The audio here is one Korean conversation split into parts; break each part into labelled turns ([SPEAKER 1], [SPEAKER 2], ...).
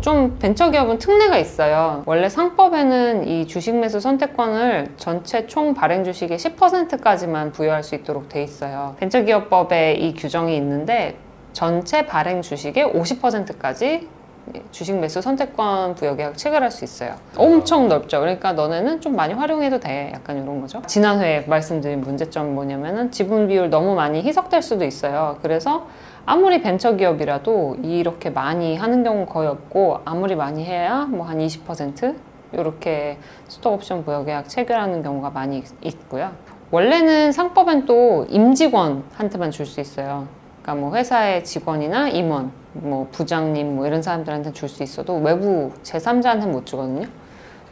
[SPEAKER 1] 좀 벤처기업은 특례가 있어요. 원래 상법에는 이 주식 매수 선택권을 전체 총 발행 주식의 10%까지만 부여할 수 있도록 돼 있어요. 벤처기업법에 이 규정이 있는데 전체 발행 주식의 50%까지 주식 매수 선택권 부여 계약 체결할 수 있어요. 엄청 넓죠. 그러니까 너네는 좀 많이 활용해도 돼. 약간 이런 거죠. 지난 회에 말씀드린 문제점이 뭐냐면은 지분 비율 너무 많이 희석될 수도 있어요. 그래서 아무리 벤처기업이라도 이렇게 많이 하는 경우 거의 없고, 아무리 많이 해야 뭐 한 20% 이렇게 스톡옵션 부여 계약 체결하는 경우가 많이 있고요. 원래는 상법엔 또 임직원한테만 줄 수 있어요. 그러니까 뭐 회사의 직원이나 임원, 뭐 부장님 뭐 이런 사람들한테 줄 수 있어도 외부 제3자한테는 못 주거든요.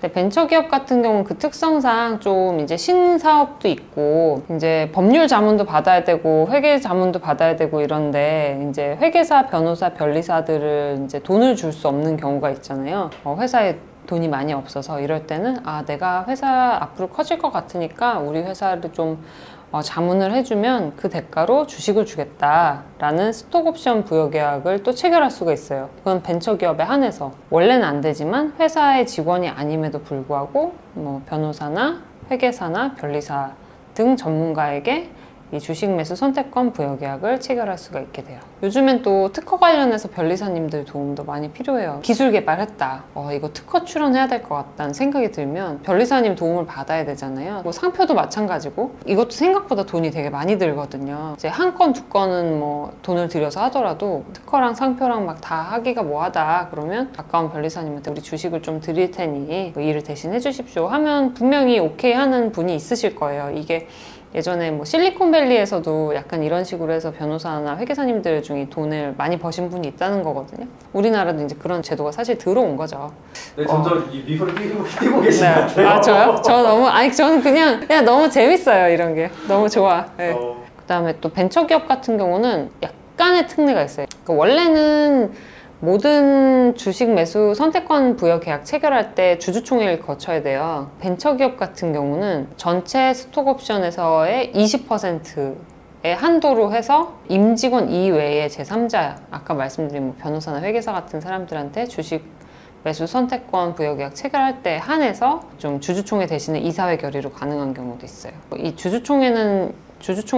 [SPEAKER 1] 근데 벤처기업 같은 경우는 그 특성상 좀 이제 신사업도 있고 이제 법률 자문도 받아야 되고 회계 자문도 받아야 되고 이런데 이제 회계사, 변호사, 변리사들을 이제 돈을 줄 수 없는 경우가 있잖아요. 회사에 돈이 많이 없어서 이럴 때는 내가 회사 앞으로 커질 것 같으니까 우리 회사를 좀 자문을 해주면 그 대가로 주식을 주겠다라는 스톡옵션 부여 계약을 또 체결할 수가 있어요. 그건 벤처기업에 한해서 원래는 안 되지만 회사의 직원이 아님에도 불구하고 뭐 변호사나 회계사나 변리사 등 전문가에게 이 주식 매수 선택권 부여 계약을 체결할 수가 있게 돼요. 요즘엔 또 특허 관련해서 변리사님들 도움도 많이 필요해요. 기술 개발했다. 이거 특허 출원해야 될 것 같다는 생각이 들면 변리사님 도움을 받아야 되잖아요. 뭐 상표도 마찬가지고 이것도 생각보다 돈이 되게 많이 들거든요. 이제 한 건, 두 건은 뭐 돈을 들여서 하더라도 특허랑 상표랑 막 다 하기가 뭐하다 그러면 가까운 변리사님한테 우리 주식을 좀 드릴 테니 뭐 일을 대신 해주십시오 하면 분명히 오케이 하는 분이 있으실 거예요. 이게 예전에 뭐 실리콘밸리에서도 약간 이런 식으로 해서 변호사나 회계사님들 중에 돈을 많이 버신 분이 있다는 거거든요. 우리나라도 이제 그런 제도가 사실 들어온 거죠.
[SPEAKER 2] 네, 점점 이 미소를 띄고 계신 것 같아요.
[SPEAKER 1] 저는 그냥 너무 재밌어요. 이런 게 너무 좋아. 네. 그다음에 또 벤처기업 같은 경우는 약간의 특례가 있어요. 그러니까 원래는 모든 주식 매수 선택권 부여 계약 체결할 때 주주총회를 거쳐야 돼요. 벤처기업 같은 경우는 전체 스톡옵션에서의 20%의 한도로 해서 임직원 이외의 제3자, 아까 말씀드린 뭐 변호사나 회계사 같은 사람들한테 주식 매수 선택권 부여 계약 체결할 때 한해서 좀 주주총회 대신에 이사회 결의로 가능한 경우도 있어요. 이 주주총회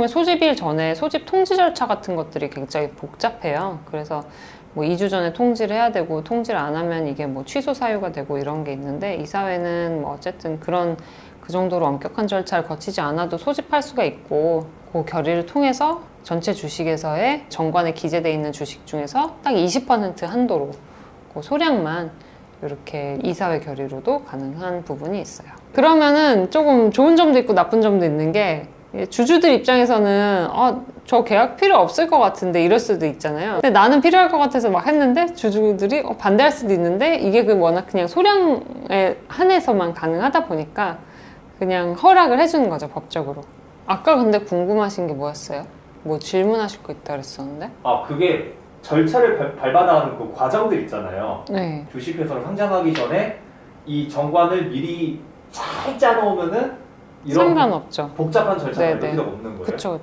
[SPEAKER 1] 소집일 전에 소집 통지 절차 같은 것들이 굉장히 복잡해요. 그래서 뭐 2주 전에 통지를 해야 되고 통지를 안 하면 이게 뭐 취소 사유가 되고 이런 게 있는데 이사회는 뭐 어쨌든 그 정도로 엄격한 절차를 거치지 않아도 소집할 수가 있고 그 결의를 통해서 전체 주식에서의 정관에 기재되어 있는 주식 중에서 딱 20% 한도로 그 소량만 이렇게 이사회 결의로도 가능한 부분이 있어요. 그러면은 조금 좋은 점도 있고 나쁜 점도 있는 게 주주들 입장에서는 저 계약 필요 없을 것 같은데 이럴 수도 있잖아요. 근데 나는 필요할 것 같아서 막 했는데 주주들이 반대할 수도 있는데 이게 워낙 그냥 소량에 한해서만 가능하다 보니까 그냥 허락을 해주는 거죠, 법적으로. 아까 근데 궁금하신 게 뭐였어요? 뭐 질문하실 거 있다 그랬었는데?
[SPEAKER 2] 그게 절차를 밟아나가는 그 과정들 있잖아요.
[SPEAKER 1] 네.
[SPEAKER 2] 주식회사를 상장하기 전에 이 정관을 미리 잘 짜놓으면은 이런
[SPEAKER 1] 상관없죠.
[SPEAKER 2] 복잡한 절차가 필요가 없는 거예요?
[SPEAKER 1] 그쵸.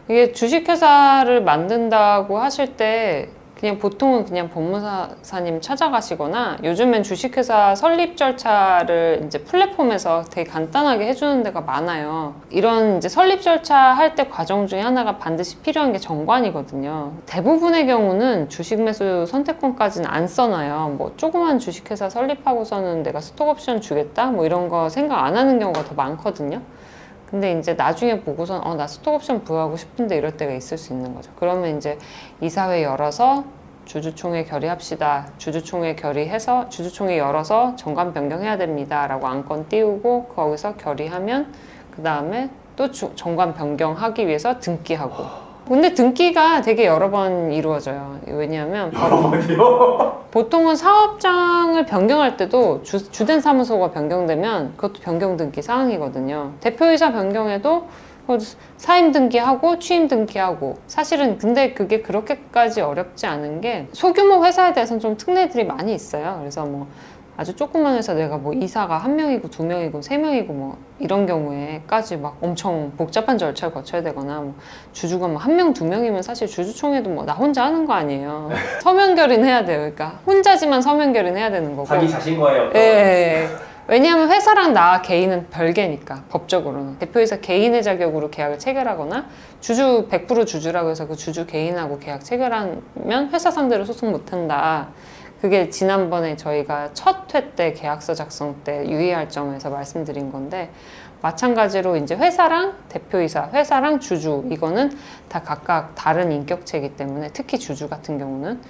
[SPEAKER 1] 이게 주식회사를 만든다고 하실 때 그냥 보통은 그냥 법무사님 찾아가시거나 요즘엔 주식회사 설립 절차를 이제 플랫폼에서 되게 간단하게 해주는 데가 많아요. 이런 이제 설립 절차 할 때 과정 중에 하나가 반드시 필요한 게 정관이거든요. 대부분의 경우는 주식 매수 선택권까지는 안 써놔요. 뭐 조그만 주식회사 설립하고서는 내가 스톡옵션 주겠다? 뭐 이런 거 생각 안 하는 경우가 더 많거든요. 근데 이제 나중에 보고선 나 스톡옵션 부여하고 싶은데 이럴 때가 있을 수 있는 거죠. 그러면 이제 이사회 열어서 주주총회 결의합시다. 주주총회 결의해서 주주총회 열어서 정관 변경해야 됩니다. 라고 안건 띄우고 거기서 결의하면 그 다음에 또 정관 변경하기 위해서 등기하고. 근데 등기가 되게 여러 번 이루어져요. 왜냐하면 보통은 사업장을 변경할 때도 주된 사무소가 변경되면 그것도 변경 등기 사항이거든요. 대표이사 변경에도 사임 등기하고 취임 등기하고 사실은 근데 그게 그렇게까지 어렵지 않은 게 소규모 회사에 대해서는 좀 특례들이 많이 있어요. 그래서 뭐 아주 조그만 회사 내가 뭐 이사가 1명이고 2명이고 3명이고 뭐 이런 경우에까지 막 엄청 복잡한 절차를 거쳐야 되거나 뭐 주주가 뭐 1명, 2명이면 사실 주주총회도 뭐 나 혼자 하는 거 아니에요. 서면 결의해야 돼요. 그러니까 혼자지만 서면 결의해야 되는 거고.
[SPEAKER 2] 자기 자신과의 어떤
[SPEAKER 1] 예. 왜냐하면 회사랑 나 개인은 별개니까 법적으로는 대표이사 개인의 자격으로 계약을 체결하거나 주주 100% 주주라고 해서 그 주주 개인하고 계약 체결하면 회사 상대로 소송 못한다. 그게 지난번에 저희가 첫 회 때 계약서 작성 때 유의할 점에서 말씀드린 건데 마찬가지로 이제 회사랑 대표이사, 회사랑 주주 이거는 다 각각 다른 인격체이기 때문에 특히 주주 같은 경우는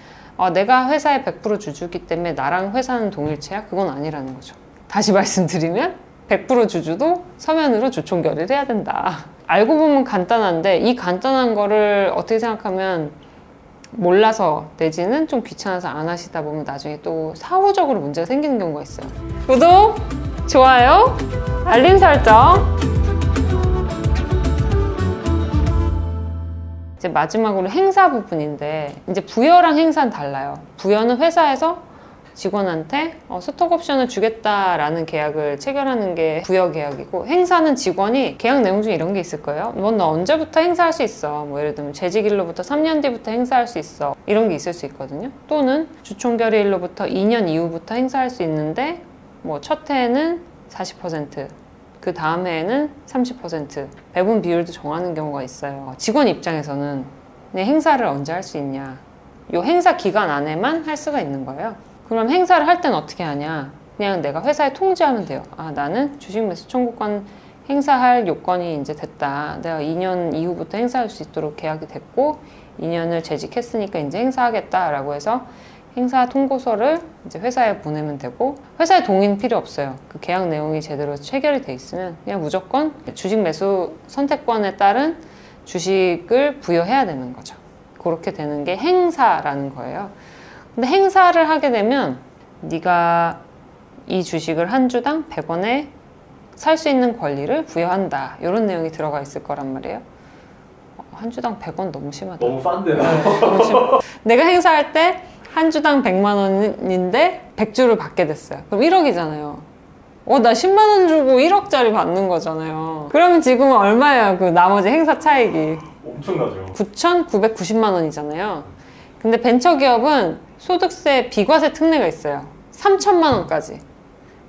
[SPEAKER 1] 내가 회사의 100% 주주이기 때문에 나랑 회사는 동일체야? 그건 아니라는 거죠. 다시 말씀드리면 100% 주주도 서면으로 주총 결의를 해야 된다. 알고 보면 간단한데 이 간단한 거를 어떻게 생각하면 몰라서 내지는 좀 귀찮아서 안 하시다 보면 나중에 또 사후적으로 문제가 생기는 경우가 있어요. 구독, 좋아요, 알림 설정. 이제 마지막으로 행사 부분인데 이제 부여랑 행사는 달라요. 부여는 회사에서 직원한테 스톡 옵션을 주겠다라는 계약을 체결하는 게 부여 계약이고 행사는 직원이 계약 내용 중에 이런 게 있을 거예요. 뭐 너 언제부터 행사할 수 있어. 뭐 예를 들면 재직일로부터 3년 뒤부터 행사할 수 있어. 이런 게 있을 수 있거든요. 또는 주총결의일로부터 2년 이후부터 행사할 수 있는데 뭐 첫 해에는 40%, 그 다음 해에는 30%, 배분 비율도 정하는 경우가 있어요. 직원 입장에서는 내 행사를 언제 할 수 있냐. 요 행사 기간 안에만 할 수가 있는 거예요. 그럼 행사를 할 때는 어떻게 하냐? 그냥 내가 회사에 통지하면 돼요. 나는 주식 매수 청구권 행사할 요건이 이제 됐다. 내가 2년 이후부터 행사할 수 있도록 계약이 됐고 2년을 재직했으니까 이제 행사하겠다라고 해서 행사 통보서를 이제 회사에 보내면 되고 회사에 동의는 필요 없어요. 그 계약 내용이 제대로 체결이 돼 있으면 그냥 무조건 주식 매수 선택권에 따른 주식을 부여해야 되는 거죠. 그렇게 되는 게 행사라는 거예요. 근데 행사를 하게 되면 네가 이 주식을 한 주당 100원에 살 수 있는 권리를 부여한다. 이런 내용이 들어가 있을 거란 말이에요. 한 주당 100원 너무 심하다.
[SPEAKER 2] 너무 싼데요.
[SPEAKER 1] 내가 행사할 때 한 주당 100만 원인데 100주를 받게 됐어요. 그럼 1억이잖아요. 나 10만 원 주고 1억짜리 받는 거잖아요. 그러면 지금은 얼마예요? 그 나머지 행사 차익이.
[SPEAKER 2] 엄청나죠.
[SPEAKER 1] 9,990만 원이잖아요. 근데 벤처기업은 소득세 비과세 특례가 있어요. 3천만 원까지.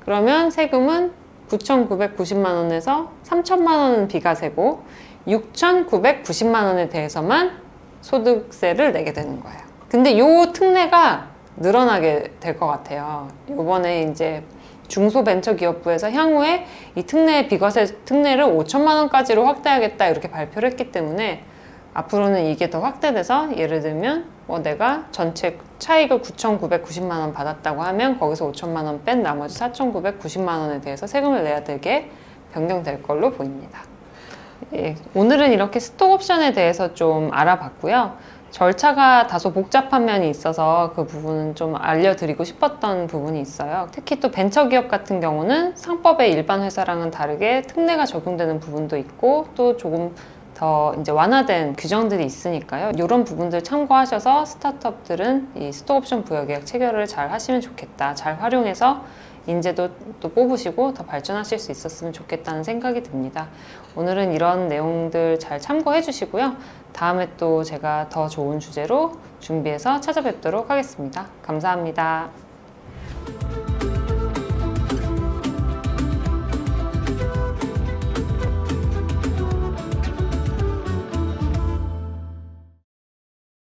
[SPEAKER 1] 그러면 세금은 9,990만 원에서 3천만 원은 비과세고 6,990만 원에 대해서만 소득세를 내게 되는 거예요. 근데 요 특례가 늘어나게 될 것 같아요. 요번에 이제 중소벤처기업부에서 향후에 이 비과세 특례를 5천만 원까지로 확대하겠다 이렇게 발표를 했기 때문에 앞으로는 이게 더 확대돼서 예를 들면 내가 전체 차익을 9,990만 원 받았다고 하면 거기서 5천만 원 뺀 나머지 4,990만 원에 대해서 세금을 내야 되게 변경될 걸로 보입니다. 오늘은 이렇게 스톡옵션에 대해서 좀 알아봤고요. 절차가 다소 복잡한 면이 있어서 그 부분은 좀 알려드리고 싶었던 부분이 있어요. 특히 또 벤처기업 같은 경우는 상법의 일반 회사랑은 다르게 특례가 적용되는 부분도 있고 또 조금 더 이제 완화된 규정들이 있으니까요. 이런 부분들 참고하셔서 스타트업들은 이 스톡옵션 부여계약 체결을 잘 하시면 좋겠다. 잘 활용해서 인재도 또 뽑으시고 더 발전하실 수 있었으면 좋겠다는 생각이 듭니다. 오늘은 이런 내용들 잘 참고해 주시고요. 다음에 또 제가 더 좋은 주제로 준비해서 찾아뵙도록 하겠습니다. 감사합니다.